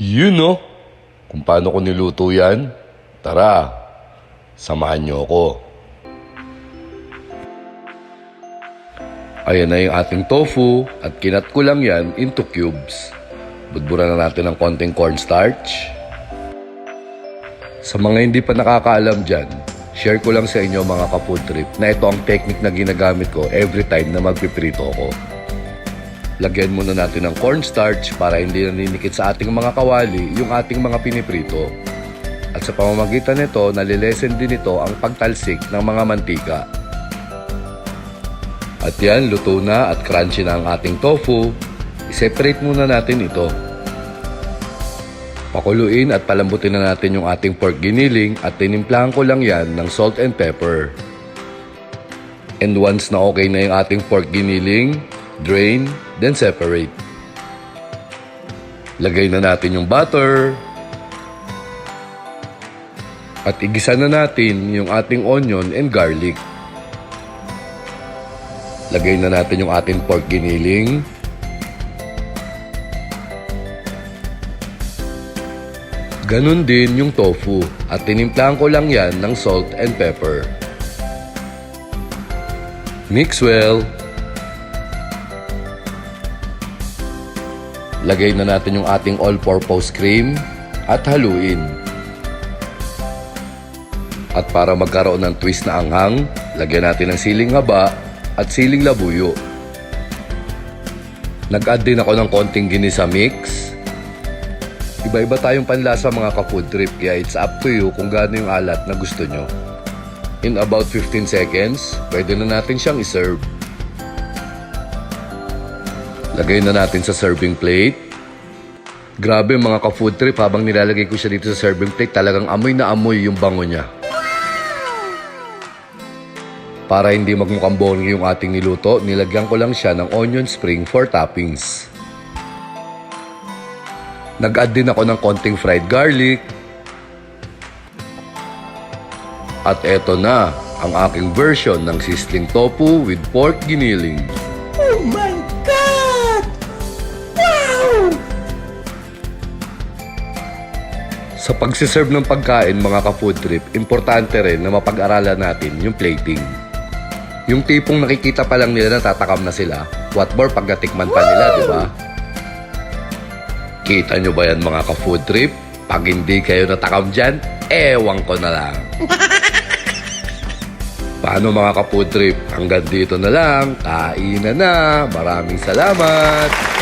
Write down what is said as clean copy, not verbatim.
Yun no, kung paano ko niluto yan. Tara, samahan niyo ako. Ayan na yung ating tofu at kinat ko lang yan into cubes. Budburan na natin ng konting cornstarch. Sa mga hindi pa nakakaalam dyan, share ko lang sa inyo mga ka-food trip na ito ang technique na ginagamit ko every time na magpiprito ko. Lagyan muna natin ng cornstarch para hindi naninikit sa ating mga kawali yung ating mga piniprito. At sa pamamagitan nito, nalilesen din ito ang pagtalsik ng mga mantika. At yan, luto na at crunchy na ang ating tofu. I-separate muna natin ito. Pakuluin at palambutin na natin yung ating pork giniling at tinimplahan ko lang yan ng salt and pepper. And once na okay na yung ating pork giniling, drain, then separate. Lagay na natin yung butter. At igisa na natin yung ating onion and garlic. Lagay na natin yung ating pork giniling. Ganun din yung tofu at tinimplahan ko lang yan ng salt and pepper. Mix well. Lagay na natin yung ating all-purpose cream at haluin. At para magkaroon ng twist na anghang, lagyan natin ng siling haba at siling labuyo. Nag-add din ako ng konting ginisa mix. Iba-iba tayong panlasa mga ka-food trip, kaya it's up to you kung gaano yung alat na gusto nyo. In about 15 seconds, pwede na natin siyang iserve. Lagay na natin sa serving plate. Grabe mga ka-food trip, habang nilalagay ko siya dito sa serving plate, talagang amoy na amoy yung bango niya. Para hindi magmukhang bongi yung ating niluto, nilagyan ko lang siya ng onion spring for toppings. Nag-add din ako ng konting fried garlic. At eto na ang aking version ng sizzling tofu with pork giniling. Oh my God! Wow! Sa pagsiserve ng pagkain mga ka-food trip, importante rin na mapag-aralan natin yung plating. Yung tipong nakikita pa lang nila natatakam na sila, what more pag natikman pa nila, di ba? Kita nyo ba yan mga ka-food trip? Pag hindi kayo natakam dyan, ewan ko na lang. Paano mga ka-food trip? Hanggang dito na lang. Kainan na. Maraming salamat.